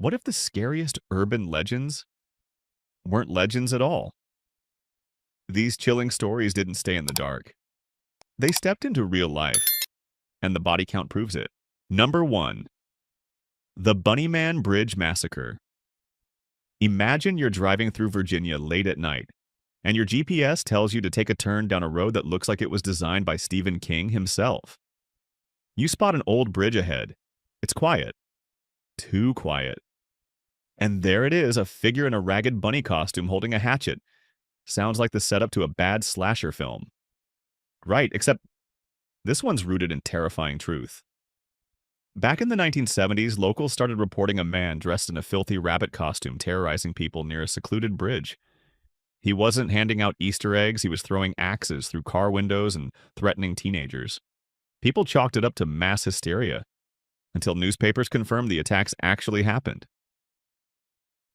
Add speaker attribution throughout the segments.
Speaker 1: What if the scariest urban legends weren't legends at all? These chilling stories didn't stay in the dark. They stepped into real life, and the body count proves it. Number 1. The Bunnyman Bridge Massacre. Imagine you're driving through Virginia late at night, and your GPS tells you to take a turn down a road that looks like it was designed by Stephen King himself. You spot an old bridge ahead. It's quiet. Too quiet. And there it is, a figure in a ragged bunny costume holding a hatchet. Sounds like the setup to a bad slasher film. Right, except this one's rooted in terrifying truth. Back in the 1970s, locals started reporting a man dressed in a filthy rabbit costume terrorizing people near a secluded bridge. He wasn't handing out Easter eggs, he was throwing axes through car windows and threatening teenagers. People chalked it up to mass hysteria, until newspapers confirmed the attacks actually happened.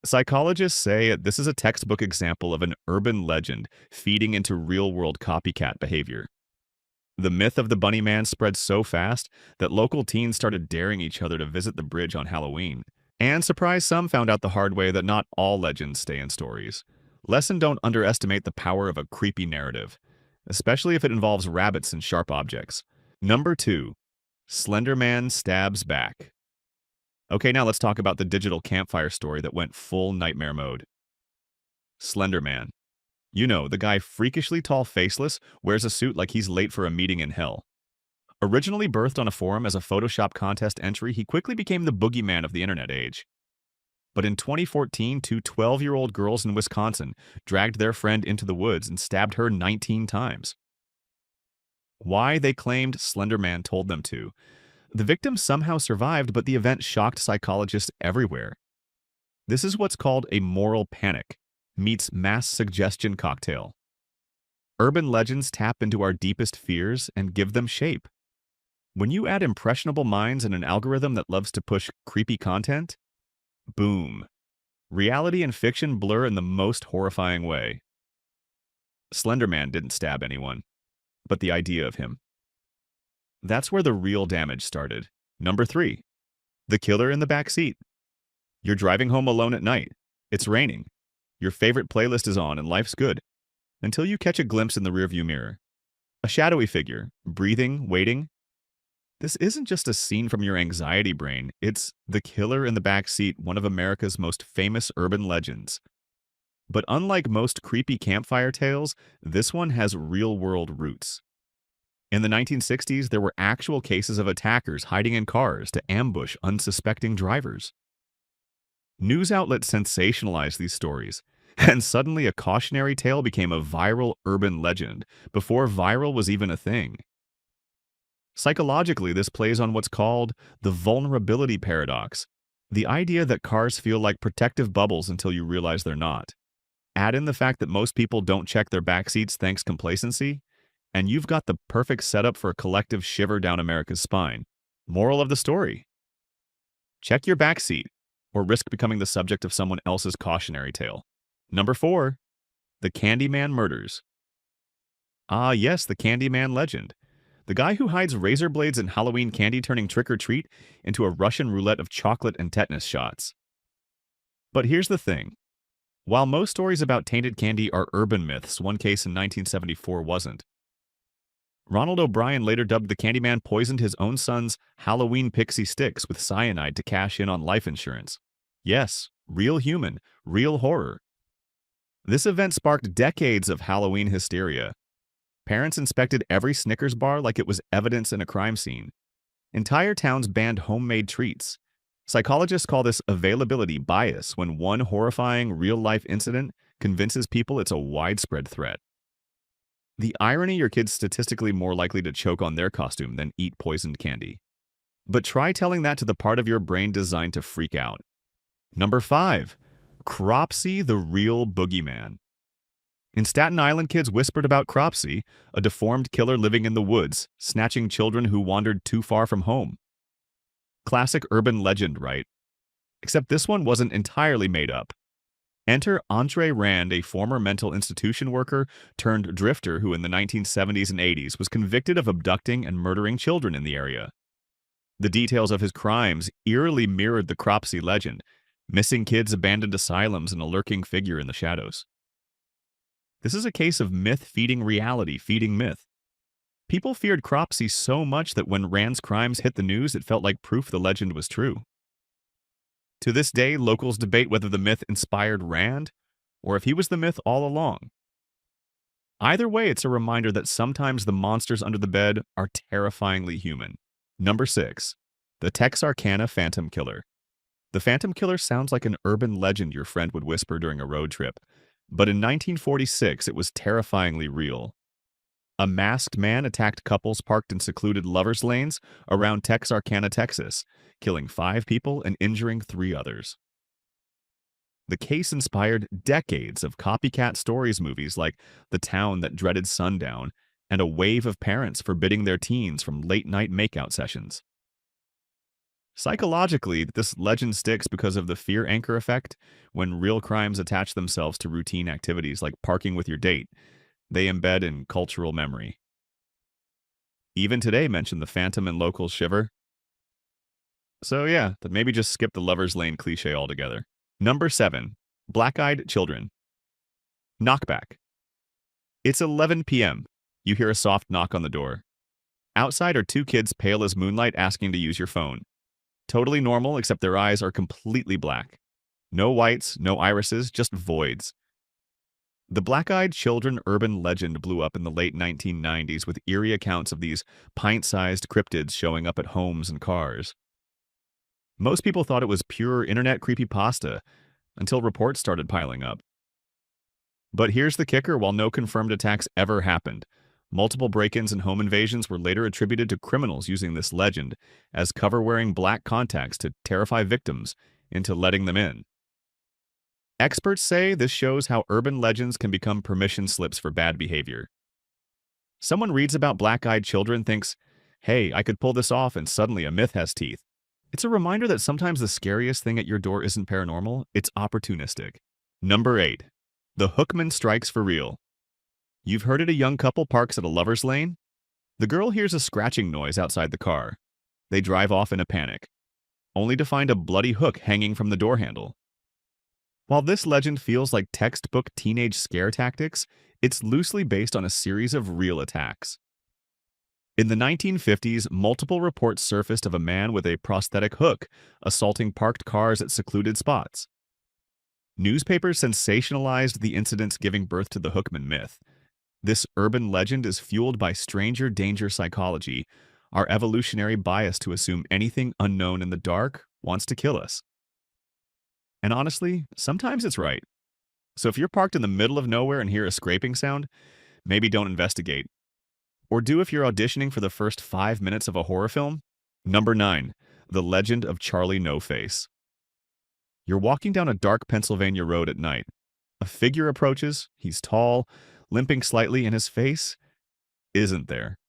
Speaker 1: Psychologists say this is a textbook example of an urban legend feeding into real-world copycat behavior. The myth of the Bunny Man spread so fast that local teens started daring each other to visit the bridge on Halloween. And surprise, some found out the hard way that not all legends stay in stories. Lesson: don't underestimate the power of a creepy narrative, especially if it involves rabbits and sharp objects. Number 2. Slender Man stabs back. Okay, now let's talk about the digital campfire story that went full nightmare mode. Slender Man. You know, the guy freakishly tall, faceless, wears a suit like he's late for a meeting in hell. Originally birthed on a forum as a Photoshop contest entry, he quickly became the boogeyman of the internet age. But in 2014, two 12-year-old girls in Wisconsin dragged their friend into the woods and stabbed her 19 times. Why? They claimed Slender Man told them to. The victims somehow survived, but the event shocked psychologists everywhere. This is what's called a moral panic meets mass suggestion cocktail. Urban legends tap into our deepest fears and give them shape. When you add impressionable minds and an algorithm that loves to push creepy content, boom. Reality and fiction blur in the most horrifying way. Slender Man didn't stab anyone, but the idea of him. That's where the real damage started. Number 3. The killer in the backseat. You're driving home alone at night. It's raining. Your favorite playlist is on and life's good. Until you catch a glimpse in the rearview mirror. A shadowy figure, breathing, waiting. This isn't just a scene from your anxiety brain. It's the killer in the backseat, one of America's most famous urban legends. But unlike most creepy campfire tales, this one has real-world roots. In the 1960s, there were actual cases of attackers hiding in cars to ambush unsuspecting drivers. News outlets sensationalized these stories, and suddenly a cautionary tale became a viral urban legend before viral was even a thing. Psychologically, this plays on what's called the vulnerability paradox, the idea that cars feel like protective bubbles until you realize they're not. Add in the fact that most people don't check their backseats thanks complacency, and you've got the perfect setup for a collective shiver down America's spine. Moral of the story: check your backseat, or risk becoming the subject of someone else's cautionary tale. Number 4. The Candyman Murders. Ah yes, the Candyman legend. The guy who hides razor blades and Halloween candy turning trick-or-treat into a Russian roulette of chocolate and tetanus shots. But here's the thing. While most stories about tainted candy are urban myths, one case in 1974 wasn't. Ronald O'Brien later dubbed the Candyman poisoned his own son's Halloween pixie sticks with cyanide to cash in on life insurance. Yes, real human, real horror. This event sparked decades of Halloween hysteria. Parents inspected every Snickers bar like it was evidence in a crime scene. Entire towns banned homemade treats. Psychologists call this availability bias when one horrifying real-life incident convinces people it's a widespread threat. The irony: your kid's statistically more likely to choke on their costume than eat poisoned candy. But try telling that to the part of your brain designed to freak out. Number 5. Cropsey, the real boogeyman. In Staten Island, kids whispered about Cropsey, a deformed killer living in the woods, snatching children who wandered too far from home. Classic urban legend, right? Except this one wasn't entirely made up. Enter Andre Rand, a former mental institution worker turned drifter who in the 1970s and 80s was convicted of abducting and murdering children in the area. The details of his crimes eerily mirrored the Cropsey legend, Missing kids, abandoned asylums, and a lurking figure in the shadows. This is a case of myth feeding reality, feeding myth. People feared Cropsey so much that when Rand's crimes hit the news, it felt like proof the legend was true. To this day, locals debate whether the myth inspired Rand or if he was the myth all along. Either way, it's a reminder that sometimes the monsters under the bed are terrifyingly human. Number 6. The Texarkana Phantom Killer. The Phantom Killer sounds like an urban legend your friend would whisper during a road trip, but in 1946 it was terrifyingly real. A masked man attacked couples parked in secluded lovers' lanes around Texarkana, Texas, killing 5 people and injuring 3 others. The case inspired decades of copycat stories movies like The Town That Dreaded Sundown and a wave of parents forbidding their teens from late-night makeout sessions. Psychologically, this legend sticks because of the fear anchor effect. When real crimes attach themselves to routine activities like parking with your date, they embed in cultural memory. Even today mention the phantom and locals shiver. So yeah, but maybe just skip the lover's lane cliche altogether. Number 7. Black-eyed children. Knockback. It's 11 p.m. You hear a soft knock on the door. Outside are 2 kids pale as moonlight asking to use your phone. Totally normal, except their eyes are completely black. No whites, no irises, just voids. The black-eyed children urban legend blew up in the late 1990s with eerie accounts of these pint-sized cryptids showing up at homes and cars. Most people thought it was pure internet creepypasta until reports started piling up. But here's the kicker: while no confirmed attacks ever happened, multiple break-ins and home invasions were later attributed to criminals using this legend as cover-wearing black contacts to terrify victims into letting them in. Experts say this shows how urban legends can become permission slips for bad behavior. Someone reads about black-eyed children, thinks, hey, I could pull this off, and suddenly a myth has teeth. It's a reminder that sometimes the scariest thing at your door isn't paranormal, it's opportunistic. Number 8. The Hookman strikes for real. You've heard it: a young couple parks at a lover's lane? The girl hears a scratching noise outside the car. They drive off in a panic, only to find a bloody hook hanging from the door handle. While this legend feels like textbook teenage scare tactics, it's loosely based on a series of real attacks. In the 1950s, multiple reports surfaced of a man with a prosthetic hook assaulting parked cars at secluded spots. Newspapers sensationalized the incidents, giving birth to the Hookman myth. This urban legend is fueled by stranger danger psychology, our evolutionary bias to assume anything unknown in the dark wants to kill us. And honestly, sometimes it's right. So if you're parked in the middle of nowhere and hear a scraping sound, maybe don't investigate. Or do if you're auditioning for the first 5 minutes of a horror film. Number 9. The Legend of Charlie No-Face. You're walking down a dark Pennsylvania road at night. A figure approaches. He's tall, limping slightly, and his face isn't there.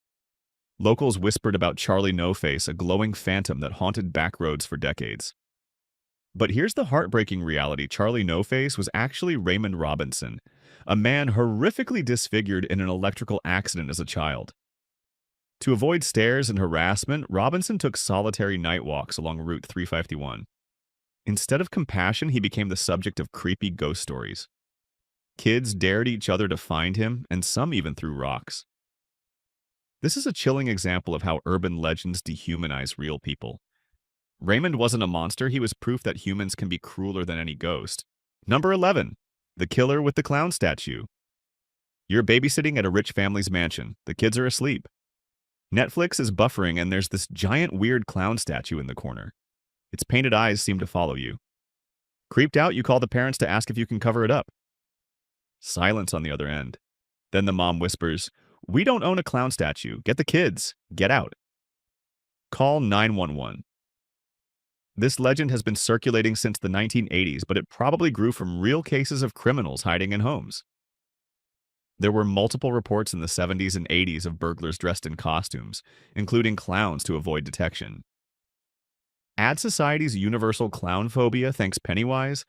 Speaker 1: Locals whispered about Charlie No-Face, a glowing phantom that haunted back roads for decades. But here's the heartbreaking reality: Charlie No-Face was actually Raymond Robinson, a man horrifically disfigured in an electrical accident as a child. To avoid stares and harassment, Robinson took solitary night walks along Route 351. Instead of compassion, he became the subject of creepy ghost stories. Kids dared each other to find him, and some even threw rocks. This is a chilling example of how urban legends dehumanize real people. Raymond wasn't a monster, he was proof that humans can be crueler than any ghost. Number 11. The Killer with the Clown Statue. You're babysitting at a rich family's mansion. The kids are asleep. Netflix is buffering and there's this giant weird clown statue in the corner. Its painted eyes seem to follow you. Creeped out, you call the parents to ask if you can cover it up. Silence on the other end. Then the mom whispers, "We don't own a clown statue. Get the kids. Get out." Call 911. This legend has been circulating since the 1980s, but it probably grew from real cases of criminals hiding in homes. There were multiple reports in the 70s and 80s of burglars dressed in costumes, including clowns to avoid detection. Add society's universal clown phobia, thanks Pennywise,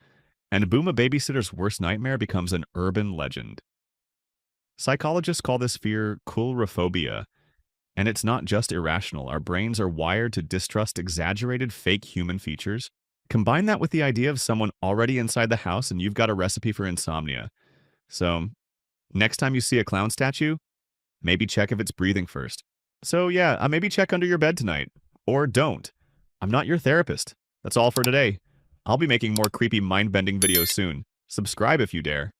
Speaker 1: and boom, a babysitter's worst nightmare becomes an urban legend. Psychologists call this fear coulrophobia, and it's not just irrational. Our brains are wired to distrust exaggerated fake human features. Combine that with the idea of someone already inside the house and you've got a recipe for insomnia. So, next time you see a clown statue, maybe check if it's breathing first. So yeah, maybe check under your bed tonight. Or don't. I'm not your therapist. That's all for today. I'll be making more creepy mind-bending videos soon. Subscribe if you dare.